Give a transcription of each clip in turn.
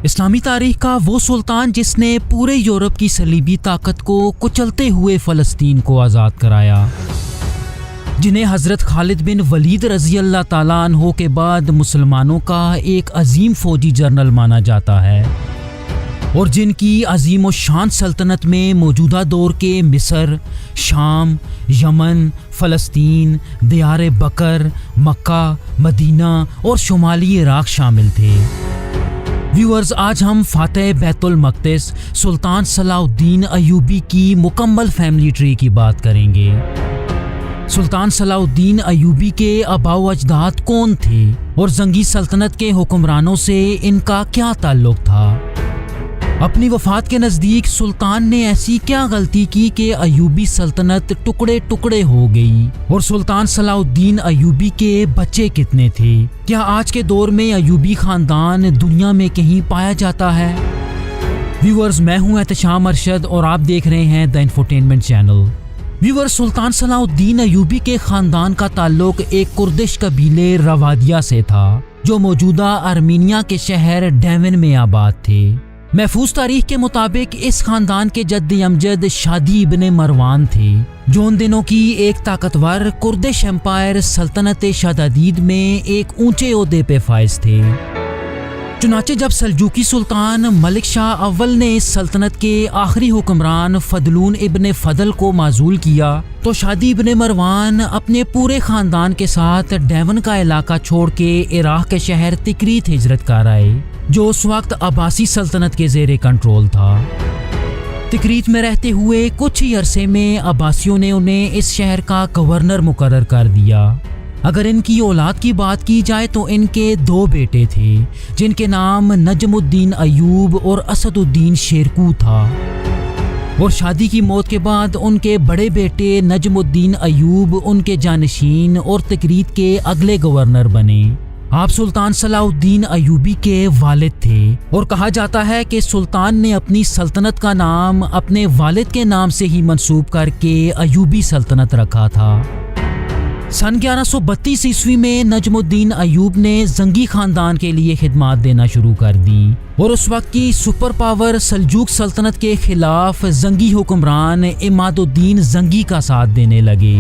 اسلامی تاریخ کا وہ سلطان جس نے پورے یورپ کی صلیبی طاقت کو کچلتے ہوئے فلسطین کو آزاد کرایا، جنہیں حضرت خالد بن ولید رضی اللہ تعالیٰ عنہ کے بعد مسلمانوں کا ایک عظیم فوجی جنرل مانا جاتا ہے، اور جن کی عظیم و شان سلطنت میں موجودہ دور کے مصر، شام، یمن، فلسطین، دیار بکر، مکہ، مدینہ اور شمالی عراق شامل تھے۔ ویورز، آج ہم فاتح بیت المقدس سلطان صلاح الدین ایوبی کی مکمل فیملی ٹری کی بات کریں گے۔ سلطان صلاح الدین ایوبی کے آباء و اجداد کون تھے اور زنگی سلطنت کے حکمرانوں سے ان کا کیا تعلق تھا؟ اپنی وفات کے نزدیک سلطان نے ایسی کیا غلطی کی کہ ایوبی سلطنت ٹکڑے ٹکڑے ہو گئی؟ اور سلطان صلاح الدین ایوبی کے بچے کتنے تھے؟ کیا آج کے دور میں ایوبی خاندان دنیا میں کہیں پایا جاتا ہے؟ ویورز، میں ہوں احتشام ارشد اور آپ دیکھ رہے ہیں دی انفوٹینمنٹ چینل۔ ویورز، سلطان صلاح الدین ایوبی کے خاندان کا تعلق ایک کردش قبیلے روادیہ سے تھا، جو موجودہ آرمینیا کے شہر ڈیون میں آباد تھے۔ محفوظ تاریخ کے مطابق اس خاندان کے جد امجد شادی ابن مروان تھے، جو ان دنوں کی ایک طاقتور کردش امپائر سلطنت شدادید میں ایک اونچے عہدے پہ فائز تھے۔ چنانچہ جب سلجوقی سلطان ملک شاہ اول نے اس سلطنت کے آخری حکمران فضلون ابن فضل کو معزول کیا تو شادی ابن مروان اپنے پورے خاندان کے ساتھ ڈیون کا علاقہ چھوڑ کے عراق کے شہر تکریت ہجرت کر آئے، جو اس وقت عباسی سلطنت کے زیر کنٹرول تھا۔ تکریت میں رہتے ہوئے کچھ ہی عرصے میں عباسیوں نے انہیں اس شہر کا گورنر مقرر کر دیا۔ اگر ان کی اولاد کی بات کی جائے تو ان کے 2 بیٹے تھے، جن کے نام نجم الدین ایوب اور اسد الدین شیرکو تھا، اور شادی کی موت کے بعد ان کے بڑے بیٹے نجم الدین ایوب ان کے جانشین اور تکریت کے اگلے گورنر بنے۔ آپ سلطان صلاح الدین ایوبی کے والد تھے، اور کہا جاتا ہے کہ سلطان نے اپنی سلطنت کا نام اپنے والد کے نام سے ہی منسوب کر کے ایوبی سلطنت رکھا تھا۔ سن 1132 عیسوی میں نجم الدین ایوب نے زنگی خاندان کے لیے خدمات دینا شروع کر دیں، اور اس وقت کی سپر پاور سلجوق سلطنت کے خلاف زنگی حکمران عماد الدین زنگی کا ساتھ دینے لگے۔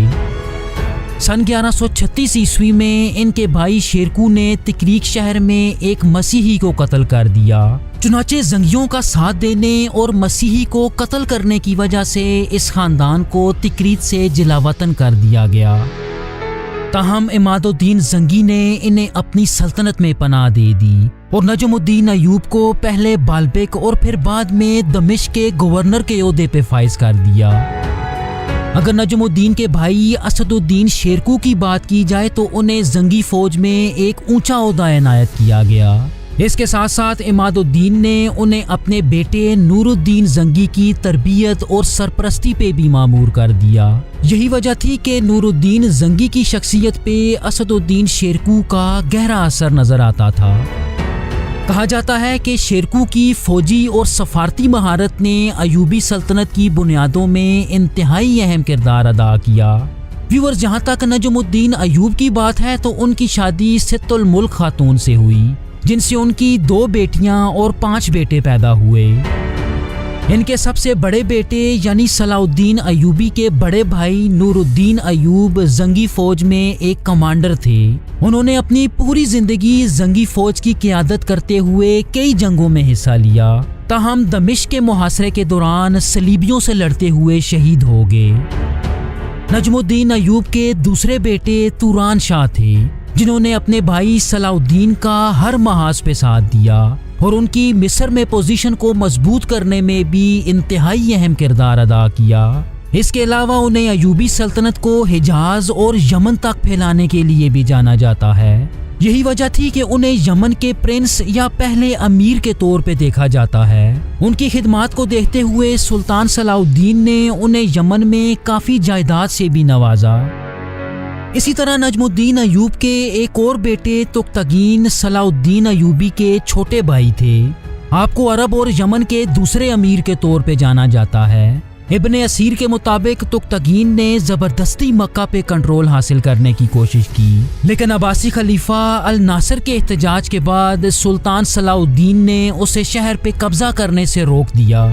سن 1136 عیسوی میں ان کے بھائی شیرکو نے تکریک شہر میں ایک مسیحی کو قتل کر دیا۔ چنانچہ زنگیوں کا ساتھ دینے اور مسیحی کو قتل کرنے کی وجہ سے اس خاندان کو تکریت سے جلا وطن کر دیا گیا۔ تاہم عماد الدین زنگی نے انہیں اپنی سلطنت میں پناہ دے دی اور نجم الدین ایوب کو پہلے بالبک اور پھر بعد میں دمشق کے گورنر کے عہدے پہ فائز کر دیا۔ اگر نجم الدین کے بھائی اسد الدین شیرکو کی بات کی جائے تو انہیں زنگی فوج میں ایک اونچا عہدہ عنایت کیا گیا۔ اس کے ساتھ ساتھ عماد الدین نے انہیں اپنے بیٹے نور الدین زنگی کی تربیت اور سرپرستی پہ بھی مامور کر دیا۔ یہی وجہ تھی کہ نور الدین زنگی کی شخصیت پہ اسد الدین شیرکو کا گہرا اثر نظر آتا تھا۔ کہا جاتا ہے کہ شیرکو کی فوجی اور سفارتی مہارت نے ایوبی سلطنت کی بنیادوں میں انتہائی اہم کردار ادا کیا۔ ویورز، جہاں تک نجم الدین ایوب کی بات ہے تو ان کی شادی ست الملک خاتون سے ہوئی، جن سے ان کی 2 بیٹیاں اور 5 بیٹے پیدا ہوئے۔ ان کے سب سے بڑے بیٹے یعنی صلاح الدین ایوبی کے بڑے بھائی نور الدین ایوب زنگی فوج میں ایک کمانڈر تھے۔ انہوں نے اپنی پوری زندگی زنگی فوج کی قیادت کرتے ہوئے کئی جنگوں میں حصہ لیا، تاہم دمشق کے محاصرے کے دوران صلیبیوں سے لڑتے ہوئے شہید ہو گئے۔ نجم الدین ایوب کے دوسرے بیٹے توران شاہ تھے، جنہوں نے اپنے بھائی صلاح الدین کا ہر محاذ پہ ساتھ دیا اور ان کی مصر میں پوزیشن کو مضبوط کرنے میں بھی انتہائی اہم کردار ادا کیا۔ اس کے علاوہ انہیں ایوبی سلطنت کو حجاز اور یمن تک پھیلانے کے لیے بھی جانا جاتا ہے۔ یہی وجہ تھی کہ انہیں یمن کے پرنس یا پہلے امیر کے طور پہ دیکھا جاتا ہے۔ ان کی خدمات کو دیکھتے ہوئے سلطان صلاح الدین نے انہیں یمن میں کافی جائیداد سے بھی نوازا۔ اسی طرح نجم الدین ایوب کے ایک اور بیٹے تقتگین صلاح الدین ایوبی کے چھوٹے بھائی تھے۔ آپ کو عرب اور یمن کے دوسرے امیر کے طور پہ جانا جاتا ہے۔ ابن اسیر کے مطابق تغتگین نے زبردستی مکہ پہ کنٹرول حاصل کرنے کی کوشش کی، لیکن عباسی خلیفہ الناصر کے احتجاج کے بعد سلطان صلاح الدین نے اسے شہر پہ قبضہ کرنے سے روک دیا۔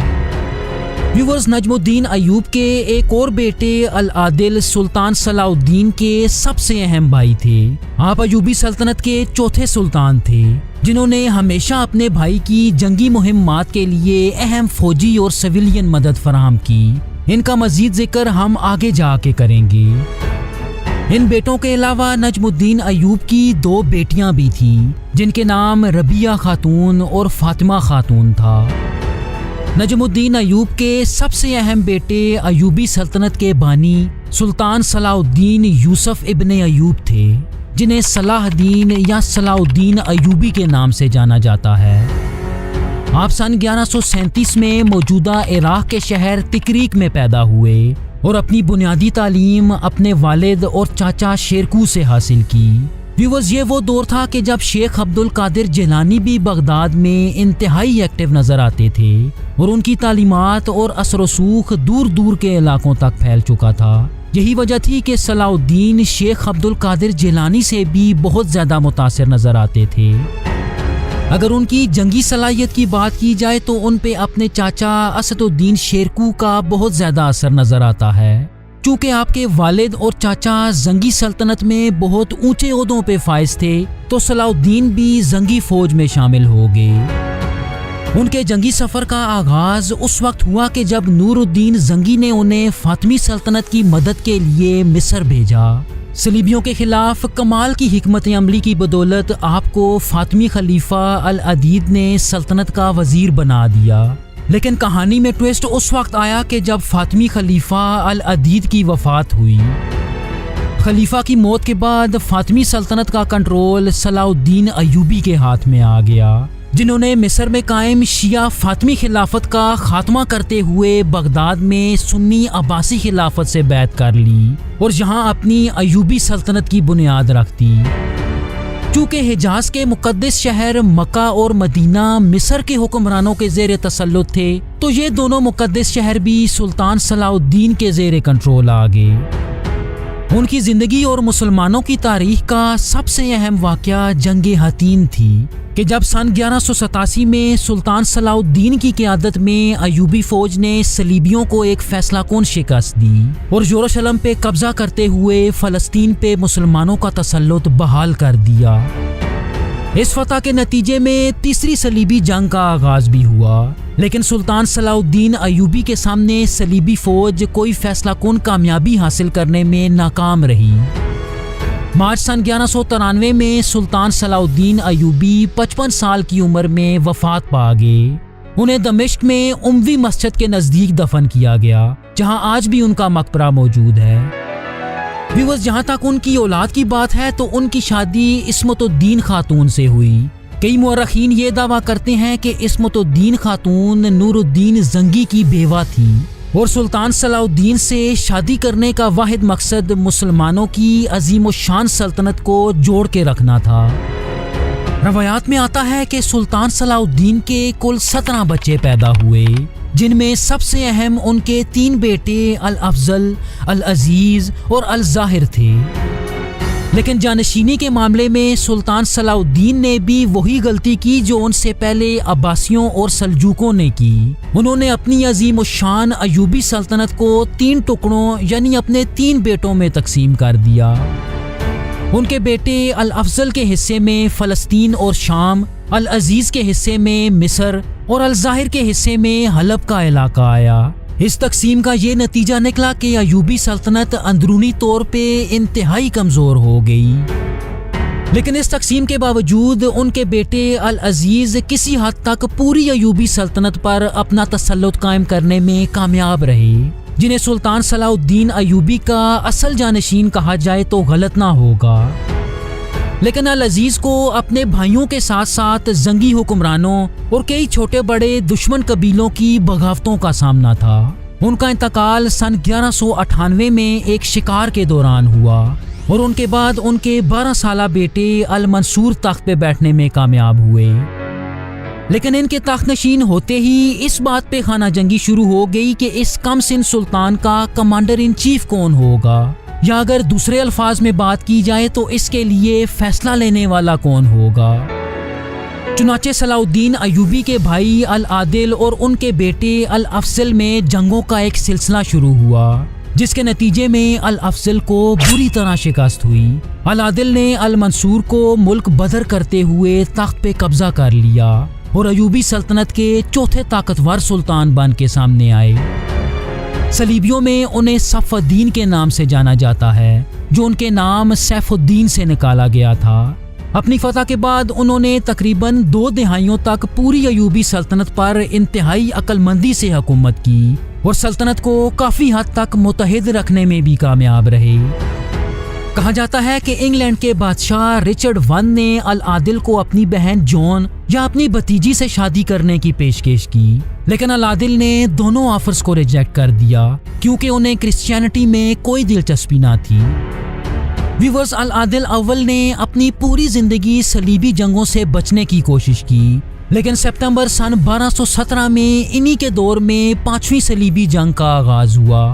ویورز، نجم الدین ایوب کے ایک اور بیٹے العادل سلطان صلاح الدین کے سب سے اہم بھائی تھے۔ آپ ایوبی سلطنت کے چوتھے سلطان تھے جنہوں نے ہمیشہ اپنے بھائی کی جنگی مہمات کے لیے اہم فوجی اور سویلین مدد فراہم کی۔ ان کا مزید ذکر ہم آگے جا کے کریں گے۔ ان بیٹوں کے علاوہ نجم الدین ایوب کی 2 بیٹیاں بھی تھیں جن کے نام ربیہ خاتون اور فاطمہ خاتون تھا۔ نجم الدین ایوب کے سب سے اہم بیٹے ایوبی سلطنت کے بانی سلطان صلاح الدین یوسف ابن ایوب تھے، جنہیں صلاح الدین یا صلاح الدین ایوبی کے نام سے جانا جاتا ہے۔ آپ سن 1137 میں موجودہ عراق کے شہر تکریک میں پیدا ہوئے اور اپنی بنیادی تعلیم اپنے والد اور چاچا شیرکو سے حاصل کی۔ ویورز، یہ وہ دور تھا کہ جب شیخ عبد القادر جیلانی بھی بغداد میں انتہائی ایکٹیو نظر آتے تھے اور ان کی تعلیمات اور اثر و رسوخ دور دور کے علاقوں تک پھیل چکا تھا۔ یہی وجہ تھی کہ صلاح الدین شیخ عبد القادر جیلانی سے بھی بہت زیادہ متاثر نظر آتے تھے۔ اگر ان کی جنگی صلاحیت کی بات کی جائے تو ان پہ اپنے چاچا اسد الدین شیرکو کا بہت زیادہ اثر نظر آتا ہے۔ چونکہ آپ کے والد اور چاچا زنگی سلطنت میں بہت اونچے عہدوں پہ فائز تھے تو صلاح الدین بھی زنگی فوج میں شامل ہو گئے۔ ان کے جنگی سفر کا آغاز اس وقت ہوا کہ جب نور الدین زنگی نے انہیں فاطمی سلطنت کی مدد کے لیے مصر بھیجا۔ صلیبیوں کے خلاف کمال کی حکمت عملی کی بدولت آپ کو فاطمی خلیفہ العدید نے سلطنت کا وزیر بنا دیا، لیکن کہانی میں ٹویسٹ اس وقت آیا کہ جب فاطمی خلیفہ العدید کی وفات ہوئی۔ خلیفہ کی موت کے بعد فاطمی سلطنت کا کنٹرول صلاح الدین ایوبی کے ہاتھ میں آ گیا، جنہوں نے مصر میں قائم شیعہ فاطمی خلافت کا خاتمہ کرتے ہوئے بغداد میں سنی عباسی خلافت سے بیعت کر لی اور یہاں اپنی ایوبی سلطنت کی بنیاد رکھ دی۔ چونکہ حجاز کے مقدس شہر مکہ اور مدینہ مصر کے حکمرانوں کے زیر تسلط تھے تو یہ دونوں مقدس شہر بھی سلطان صلاح الدین کے زیر کنٹرول آ گئے۔ ان کی زندگی اور مسلمانوں کی تاریخ کا سب سے اہم واقعہ جنگ حطین تھی کہ جب سن 1187 میں سلطان صلاح الدین کی قیادت میں ایوبی فوج نے صلیبیوں کو ایک فیصلہ کن شکست دی اور یروشلم پہ قبضہ کرتے ہوئے فلسطین پہ مسلمانوں کا تسلط بحال کر دیا۔ اس فتح کے نتیجے میں تیسری صلیبی جنگ کا آغاز بھی ہوا، لیکن سلطان صلاح الدین ایوبی کے سامنے صلیبی فوج کوئی فیصلہ کن کامیابی حاصل کرنے میں ناکام رہی۔ مارچ سن 1193 میں سلطان صلاح الدین ایوبی 55 سال کی عمر میں وفات پا گئے۔ انہیں دمشق میں اموی مسجد کے نزدیک دفن کیا گیا، جہاں آج بھی ان کا مقبرہ موجود ہے۔ ویورز، جہاں تک ان کی اولاد کی بات ہے تو ان کی شادی عصمت الدین خاتون سے ہوئی۔ کئی مورخین یہ دعویٰ کرتے ہیں کہ عصمت الدین خاتون نور الدین زنگی کی بیوہ تھی اور سلطان صلاح الدین سے شادی کرنے کا واحد مقصد مسلمانوں کی عظیم الشان سلطنت کو جوڑ کے رکھنا تھا۔ روایات میں آتا ہے کہ سلطان صلاح الدین کے کل 17 بچے پیدا ہوئے، جن میں سب سے اہم ان کے 3 بیٹے الافضل، العزیز اور الظاہر تھے۔ لیکن جانشینی کے معاملے میں سلطان صلاح الدین نے بھی وہی غلطی کی جو ان سے پہلے عباسیوں اور سلجوقوں نے کی۔ انہوں نے اپنی عظیم الشان ایوبی سلطنت کو 3 ٹکڑوں یعنی اپنے 3 بیٹوں میں تقسیم کر دیا۔ ان کے بیٹے الافضل کے حصے میں فلسطین اور شام، العزیز کے حصے میں مصر اور الظاہر کے حصے میں حلب کا علاقہ آیا۔ اس تقسیم کا یہ نتیجہ نکلا کہ ایوبی سلطنت اندرونی طور پہ انتہائی کمزور ہو گئی، لیکن اس تقسیم کے باوجود ان کے بیٹے العزیز کسی حد تک پوری ایوبی سلطنت پر اپنا تسلط قائم کرنے میں کامیاب رہے، جنہیں سلطان صلاح الدین ایوبی کا اصل جانشین کہا جائے تو غلط نہ ہوگا۔ لیکن العزیز کو اپنے بھائیوں کے ساتھ ساتھ زنگی حکمرانوں اور کئی چھوٹے بڑے دشمن قبیلوں کی بغاوتوں کا سامنا تھا۔ ان کا انتقال سن 1198 میں ایک شکار کے دوران ہوا اور ان کے بعد ان کے 12 سالہ بیٹے المنصور تخت پہ بیٹھنے میں کامیاب ہوئے۔ لیکن ان کے تخت نشین ہوتے ہی اس بات پہ خانہ جنگی شروع ہو گئی کہ اس کم سن سلطان کا کمانڈر ان چیف کون ہوگا، یا اگر دوسرے الفاظ میں بات کی جائے تو اس کے لیے فیصلہ لینے والا کون ہوگا۔ چنانچہ صلاح الدین ایوبی کے بھائی العادل اور ان کے بیٹے الافضل میں جنگوں کا ایک سلسلہ شروع ہوا، جس کے نتیجے میں الافضل کو بری طرح شکست ہوئی۔ العادل نے المنصور کو ملک بدر کرتے ہوئے تخت پہ قبضہ کر لیا اور ایوبی سلطنت کے چوتھے طاقتور سلطان بن کے سامنے آئے۔ صلیبیوں میں انہیں صف الدین کے نام سے جانا جاتا ہے، جو ان کے نام سیف الدین سے نکالا گیا تھا۔ اپنی فتح کے بعد انہوں نے تقریباً 2 دہائیوں تک پوری ایوبی سلطنت پر انتہائی عقل مندی سے حکومت کی اور سلطنت کو کافی حد تک متحد رکھنے میں بھی کامیاب رہے۔ کہا جاتا ہے کہ انگلینڈ کے بادشاہ رچرڈ ون نے العادل کو اپنی بہن جون یا اپنی بھتیجی سے شادی کرنے کی پیشکش کی، لیکن العادل نے دونوں آفرز کو ریجیکٹ کر دیا کیونکہ انہیں کرسچینٹی میں کوئی دلچسپی نہ تھی۔ ویورز، العادل اول نے اپنی پوری زندگی صلیبی جنگوں سے بچنے کی کوشش کی، لیکن سپتمبر سن 1217 میں انہی کے دور میں 5ویں صلیبی جنگ کا آغاز ہوا۔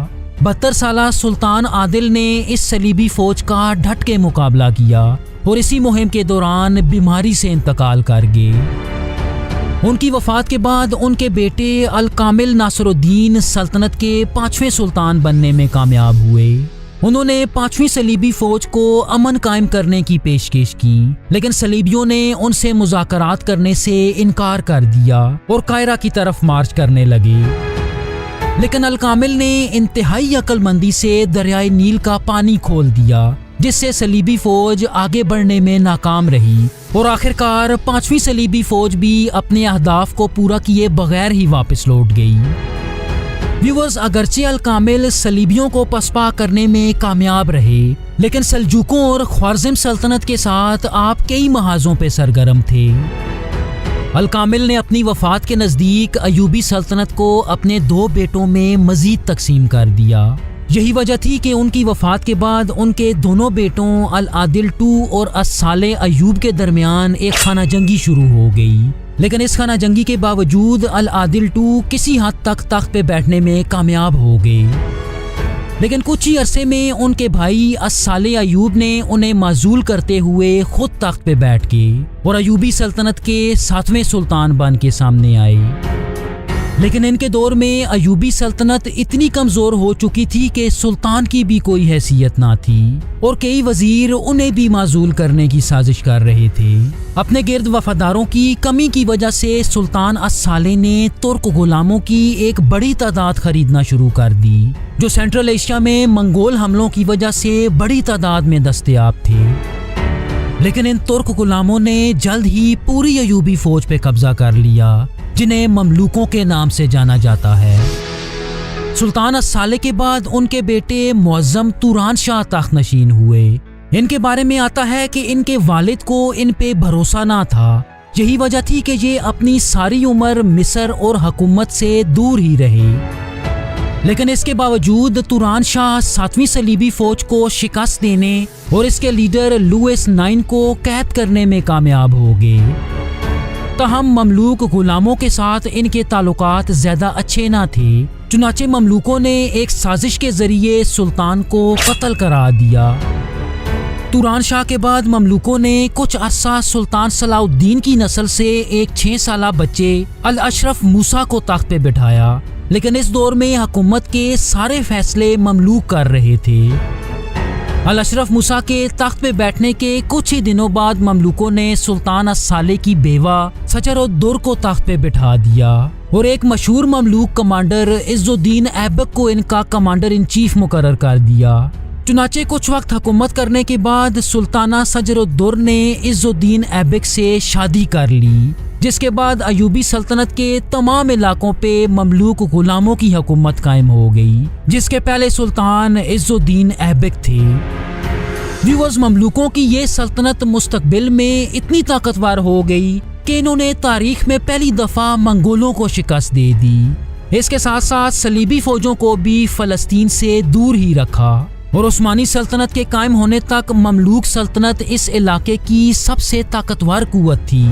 72 سالہ سلطان عادل نے اس صلیبی فوج کا ڈٹ کے مقابلہ کیا اور اسی مہم کے دوران بیماری سے انتقال کر گئے۔ ان کی وفات کے بعد ان کے بیٹے الکامل ناصر الدین سلطنت کے 5ویں سلطان بننے میں کامیاب ہوئے۔ انہوں نے 5ویں صلیبی فوج کو امن قائم کرنے کی پیشکش کی، لیکن صلیبیوں نے ان سے مذاکرات کرنے سے انکار کر دیا اور قاہرہ کی طرف مارچ کرنے لگے۔ لیکن الکامل نے انتہائی عقل مندی سے دریائے نیل کا پانی کھول دیا، جس سے صلیبی فوج آگے بڑھنے میں ناکام رہی اور آخرکار 5ویں صلیبی فوج بھی اپنے اہداف کو پورا کیے بغیر ہی واپس لوٹ گئی۔ ویورز، اگرچہ الکامل صلیبیوں کو پسپا کرنے میں کامیاب رہے، لیکن سلجوقوں اور خوارزم سلطنت کے ساتھ آپ کئی محاذوں پہ سرگرم تھے۔ الکامل نے اپنی وفات کے نزدیک ایوبی سلطنت کو اپنے 2 بیٹوں میں مزید تقسیم کر دیا۔ یہی وجہ تھی کہ ان کی وفات کے بعد ان کے دونوں بیٹوں العادل II اور الصالح ایوب کے درمیان ایک خانہ جنگی شروع ہو گئی، لیکن اس خانہ جنگی کے باوجود العادل II کسی حد تک تخت پہ بیٹھنے میں کامیاب ہو گئے، لیکن کچھ ہی عرصے میں ان کے بھائی الصالح ایوب نے انہیں معزول کرتے ہوئے خود تخت پہ بیٹھ گئے اور ایوبی سلطنت کے 7ویں سلطان بن کے سامنے آئے۔ لیکن ان کے دور میں ایوبی سلطنت اتنی کمزور ہو چکی تھی کہ سلطان کی بھی کوئی حیثیت نہ تھی اور کئی وزیر انہیں بھی معزول کرنے کی سازش کر رہے تھے۔ اپنے گرد وفاداروں کی کمی کی وجہ سے سلطان الصالح نے ترک غلاموں کی ایک بڑی تعداد خریدنا شروع کر دی، جو سینٹرل ایشیا میں منگول حملوں کی وجہ سے بڑی تعداد میں دستیاب تھے۔ لیکن ان ترک غلاموں نے جلد ہی پوری ایوبی فوج پہ قبضہ کر لیا، جنہیں مملوکوں کے نام سے جانا جاتا ہے۔ سلطان الصالح کے بعد ان کے بیٹے معظم توران شاہ تخت نشین ہوئے۔ ان کے بارے میں آتا ہے کہ ان کے والد کو ان پہ بھروسہ نہ تھا، یہی وجہ تھی کہ یہ اپنی ساری عمر مصر اور حکومت سے دور ہی رہے۔ لیکن اس کے باوجود توران شاہ 7ویں صلیبی فوج کو شکست دینے اور اس کے لیڈر لوئس 9 کو قید کرنے میں کامیاب ہو گئے۔ تاہم مملوک غلاموں کے ساتھ ان کے تعلقات زیادہ اچھے نہ تھے، چنانچہ مملوکوں نے ایک سازش کے ذریعے سلطان کو قتل کرا دیا۔ توران شاہ کے بعد مملوکوں نے کچھ عرصہ سلطان صلاح الدین کی نسل سے ایک 6 سالہ بچے الاشرف موسیٰ کو تخت پہ بٹھایا، لیکن اس دور میں حکومت کے سارے فیصلے مملوک کر رہے تھے۔ الاشرف موسیٰ کے تخت پہ بیٹھنے کے کچھ ہی دنوں بعد مملوکوں نے سلطان الصالح کی بیوہ سچر الدر کو تخت پہ بٹھا دیا اور ایک مشہور مملوک کمانڈر عز الدین ایبک کو ان کا کمانڈر ان چیف مقرر کر دیا۔ چنانچہ کچھ وقت حکومت کرنے کے بعد سلطانہ سچر الدر نے عز الدین ایبک سے شادی کر لی، جس کے بعد ایوبی سلطنت کے تمام علاقوں پہ مملوک غلاموں کی حکومت قائم ہو گئی، جس کے پہلے سلطان عز الدین ایبک تھے۔ ویورز، مملوکوں کی یہ سلطنت مستقبل میں اتنی طاقتور ہو گئی کہ انہوں نے تاریخ میں پہلی دفعہ منگولوں کو شکست دے دی۔ اس کے ساتھ ساتھ صلیبی فوجوں کو بھی فلسطین سے دور ہی رکھا اور عثمانی سلطنت کے قائم ہونے تک مملوک سلطنت اس علاقے کی سب سے طاقتور قوت تھی۔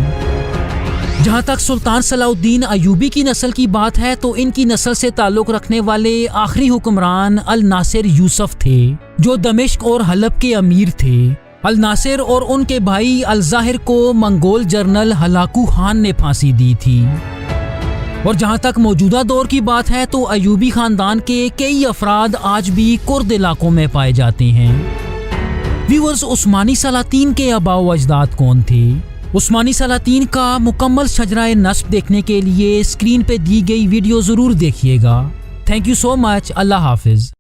جہاں تک سلطان صلاح الدین ایوبی کی نسل کی بات ہے تو ان کی نسل سے تعلق رکھنے والے آخری حکمران الناصر یوسف تھے جو دمشق اور حلب کے امیر تھے۔ الناصر اور ان کے بھائی الظاہر کو منگول جنرل ہلاکو خان نے پھانسی دی تھی۔ اور جہاں تک موجودہ دور کی بات ہے تو ایوبی خاندان کے کئی افراد آج بھی کرد علاقوں میں پائے جاتے ہیں۔ ویورز، عثمانی سلاطین کے آباء و اجداد کون تھے؟ عثمانی سلاطین کا مکمل شجرہ نسب دیکھنے کے لیے اسکرین پہ دی گئی ویڈیو ضرور دیکھیے گا۔ تھینک یو سو مچ۔ اللہ حافظ۔